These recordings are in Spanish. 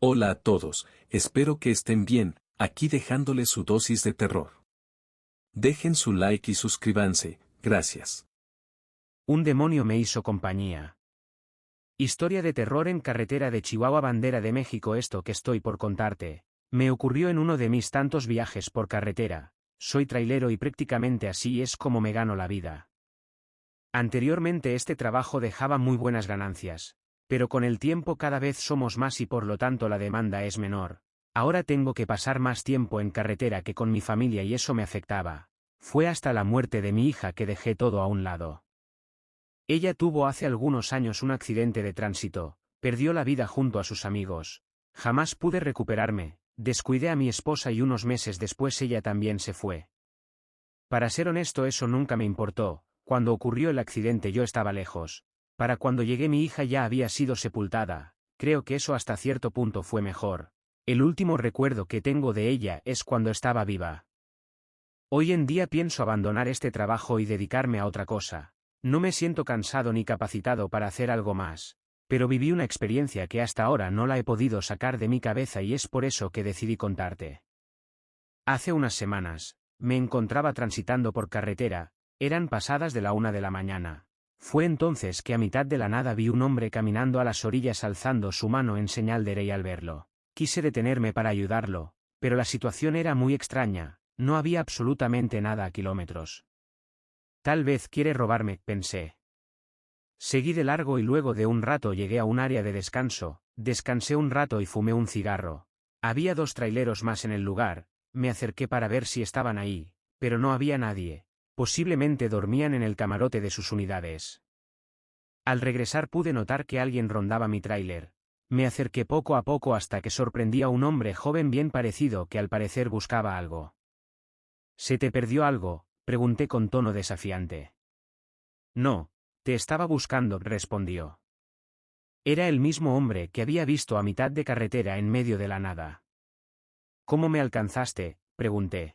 Hola a todos, espero que estén bien, aquí dejándoles su dosis de terror. Dejen su like y suscríbanse, gracias. Un demonio me hizo compañía. Historia de terror en carretera de Chihuahua, bandera de México. Esto que estoy por contarte, me ocurrió en uno de mis tantos viajes por carretera. Soy trailero y prácticamente así es como me gano la vida. Anteriormente este trabajo dejaba muy buenas ganancias, pero con el tiempo cada vez somos más y por lo tanto la demanda es menor. Ahora tengo que pasar más tiempo en carretera que con mi familia y eso me afectaba. Fue hasta la muerte de mi hija que dejé todo a un lado. Ella tuvo hace algunos años un accidente de tránsito, perdió la vida junto a sus amigos. Jamás pude recuperarme, descuidé a mi esposa y unos meses después ella también se fue. Para ser honesto, eso nunca me importó. Cuando ocurrió el accidente yo estaba lejos. Para cuando llegué mi hija ya había sido sepultada. Creo que eso hasta cierto punto fue mejor. El último recuerdo que tengo de ella es cuando estaba viva. Hoy en día pienso abandonar este trabajo y dedicarme a otra cosa. No me siento cansado ni capacitado para hacer algo más. Pero viví una experiencia que hasta ahora no la he podido sacar de mi cabeza y es por eso que decidí contarte. Hace unas semanas, me encontraba transitando por carretera, eran pasadas de la 1 de la mañana. Fue entonces que a mitad de la nada vi un hombre caminando a las orillas alzando su mano en señal de y al verlo, quise detenerme para ayudarlo, pero la situación era muy extraña, no había absolutamente nada a kilómetros. Tal vez quiere robarme, pensé. Seguí de largo y luego de un rato llegué a un área de descanso, descansé un rato y fumé un cigarro. Había 2 traileros más en el lugar, me acerqué para ver si estaban ahí, pero no había nadie, posiblemente dormían en el camarote de sus unidades. Al regresar pude notar que alguien rondaba mi tráiler. Me acerqué poco a poco hasta que sorprendí a un hombre joven bien parecido que al parecer buscaba algo. ¿Se te perdió algo?, pregunté con tono desafiante. No, te estaba buscando, respondió. Era el mismo hombre que había visto a mitad de carretera en medio de la nada. ¿Cómo me alcanzaste?, pregunté.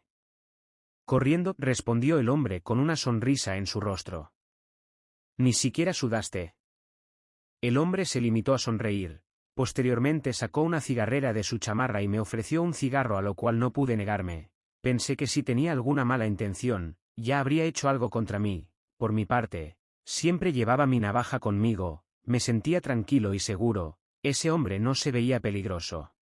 Corriendo, respondió el hombre con una sonrisa en su rostro. Ni siquiera sudaste. El hombre se limitó a sonreír. Posteriormente sacó una cigarrera de su chamarra y me ofreció un cigarro, a lo cual no pude negarme. Pensé que si tenía alguna mala intención, ya habría hecho algo contra mí. Por mi parte, siempre llevaba mi navaja conmigo, me sentía tranquilo y seguro, ese hombre no se veía peligroso.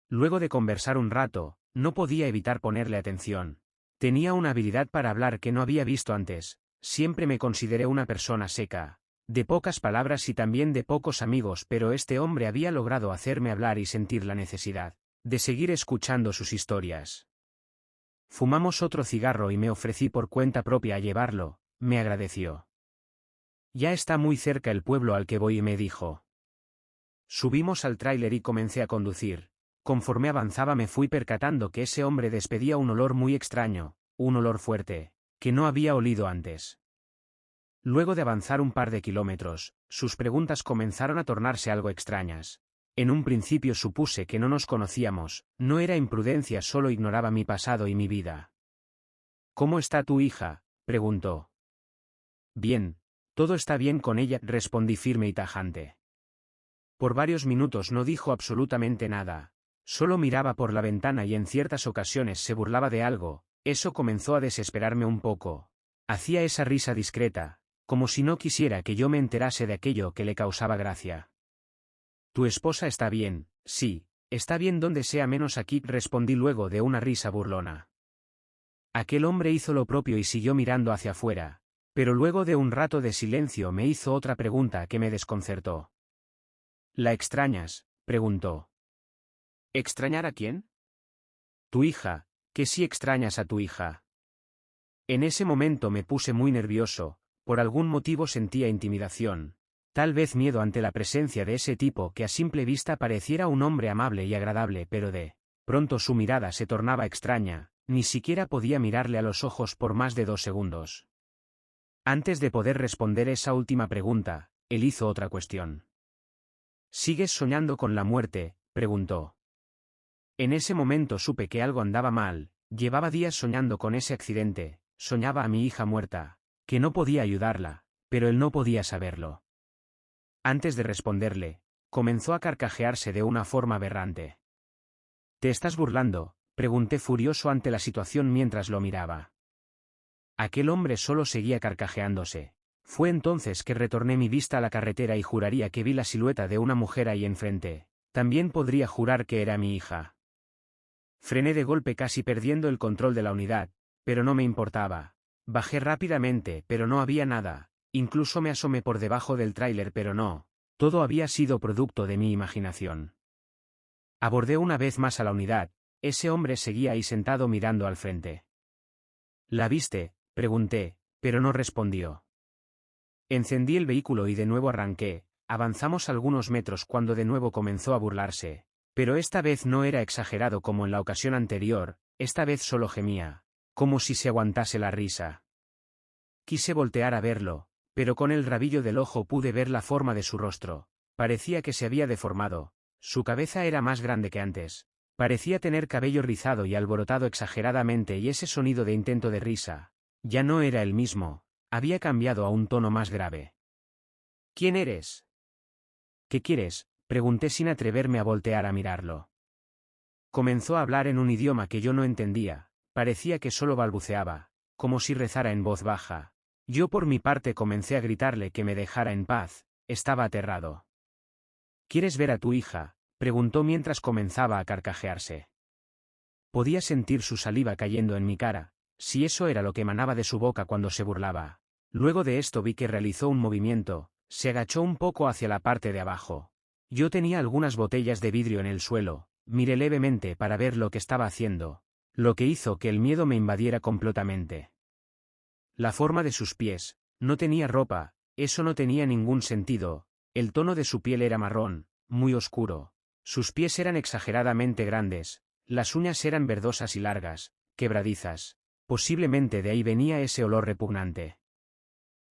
Luego de conversar un rato, no podía evitar ponerle atención. Tenía una habilidad para hablar que no había visto antes, siempre me consideré una persona seca, de pocas palabras y también de pocos amigos, pero este hombre había logrado hacerme hablar y sentir la necesidad de seguir escuchando sus historias. Fumamos otro cigarro y me ofrecí por cuenta propia a llevarlo, me agradeció. Ya está muy cerca el pueblo al que voy, me dijo. Subimos al tráiler y comencé a conducir. Conforme avanzaba me fui percatando que ese hombre despedía un olor muy extraño, un olor fuerte, que no había olido antes. Luego de avanzar un par de kilómetros, sus preguntas comenzaron a tornarse algo extrañas. En un principio supuse que no nos conocíamos, no era imprudencia, solo ignoraba mi pasado y mi vida. ¿Cómo está tu hija?, preguntó. Bien, todo está bien con ella, respondí firme y tajante. Por varios minutos no dijo absolutamente nada, solo miraba por la ventana y en ciertas ocasiones se burlaba de algo, eso comenzó a desesperarme un poco. Hacía esa risa discreta, como si no quisiera que yo me enterase de aquello que le causaba gracia. ¿Tu esposa está bien? Sí, está bien donde sea menos aquí, respondí luego de una risa burlona. Aquel hombre hizo lo propio y siguió mirando hacia afuera, pero luego de un rato de silencio me hizo otra pregunta que me desconcertó. ¿La extrañas?, preguntó. ¿Extrañar a quién? Tu hija, que sí extrañas a tu hija. En ese momento me puse muy nervioso, por algún motivo sentía intimidación, tal vez miedo ante la presencia de ese tipo que a simple vista pareciera un hombre amable y agradable, pero de pronto su mirada se tornaba extraña, ni siquiera podía mirarle a los ojos por más de 2 segundos. Antes de poder responder esa última pregunta, él hizo otra cuestión. ¿Sigues soñando con la muerte?, preguntó. En ese momento supe que algo andaba mal, llevaba días soñando con ese accidente, soñaba a mi hija muerta, que no podía ayudarla, pero él no podía saberlo. Antes de responderle, Comenzó a carcajearse de una forma aberrante. ¿Te estás burlando?, pregunté furioso ante la situación mientras lo miraba. Aquel hombre solo seguía carcajeándose. Fue entonces que retorné mi vista a la carretera y juraría que vi la silueta de una mujer ahí enfrente. También podría jurar que era mi hija. Frené de golpe casi perdiendo el control de la unidad, pero no me importaba. Bajé rápidamente, pero no había nada. Incluso me asomé por debajo del tráiler, pero no. Todo había sido producto de mi imaginación. Abordé una vez más a la unidad. Ese hombre seguía ahí sentado mirando al frente. ¿La viste?, pregunté, pero no respondió. Encendí el vehículo y de nuevo arranqué. Avanzamos algunos metros cuando de nuevo comenzó a burlarse. Pero esta vez no era exagerado como en la ocasión anterior, esta vez solo gemía, como si se aguantase la risa. Quise voltear a verlo, pero con el rabillo del ojo pude ver la forma de su rostro. Parecía que se había deformado. Su cabeza era más grande que antes. Parecía tener cabello rizado y alborotado exageradamente, y ese sonido de intento de risa ya no era el mismo, había cambiado a un tono más grave. ¿Quién eres? ¿Qué quieres?, pregunté sin atreverme a voltear a mirarlo. Comenzó a hablar en un idioma que yo no entendía, parecía que solo balbuceaba, como si rezara en voz baja. Yo por mi parte comencé a gritarle que me dejara en paz, estaba aterrado. ¿Quieres ver a tu hija?, preguntó mientras comenzaba a carcajearse. Podía sentir su saliva cayendo en mi cara, si eso era lo que emanaba de su boca cuando se burlaba. Luego de esto vi que realizó un movimiento, se agachó un poco hacia la parte de abajo. Yo tenía algunas botellas de vidrio en el suelo, miré levemente para ver lo que estaba haciendo, lo que hizo que el miedo me invadiera completamente. La forma de sus pies, no tenía ropa, eso no tenía ningún sentido, el tono de su piel era marrón, muy oscuro. Sus pies eran exageradamente grandes, las uñas eran verdosas y largas, quebradizas, posiblemente de ahí venía ese olor repugnante.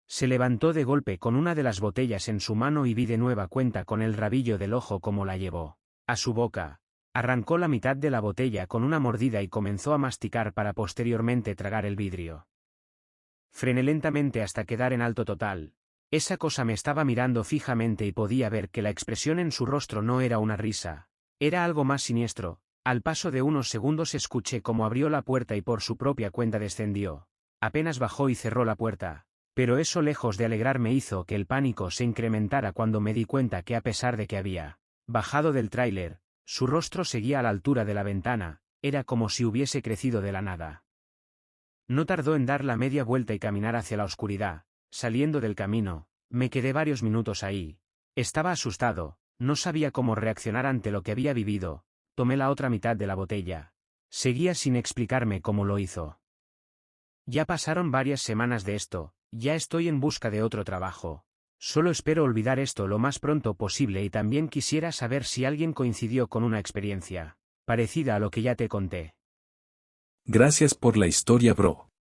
Se levantó de golpe con una de las botellas en su mano y vi de nueva cuenta con el rabillo del ojo cómo la llevó a su boca. Arrancó la mitad de la botella con una mordida y comenzó a masticar para posteriormente tragar el vidrio. Frené lentamente hasta quedar en alto total. Esa cosa me estaba mirando fijamente y podía ver que la expresión en su rostro no era una risa, era algo más siniestro. Al paso de unos segundos escuché cómo abrió la puerta y por su propia cuenta descendió. Apenas bajó y cerró la puerta. Pero eso, lejos de alegrarme, hizo que el pánico se incrementara cuando me di cuenta que a pesar de que había bajado del tráiler, su rostro seguía a la altura de la ventana, era como si hubiese crecido de la nada. No tardó en dar la media vuelta y caminar hacia la oscuridad. Saliendo del camino, me quedé varios minutos ahí. Estaba asustado, no sabía cómo reaccionar ante lo que había vivido. Tomé la otra mitad de la botella. Seguía sin explicarme cómo lo hizo. Ya pasaron varias semanas de esto. Ya estoy en busca de otro trabajo. Solo espero olvidar esto lo más pronto posible y también quisiera saber si alguien coincidió con una experiencia parecida a lo que ya te conté. Gracias por la historia, bro.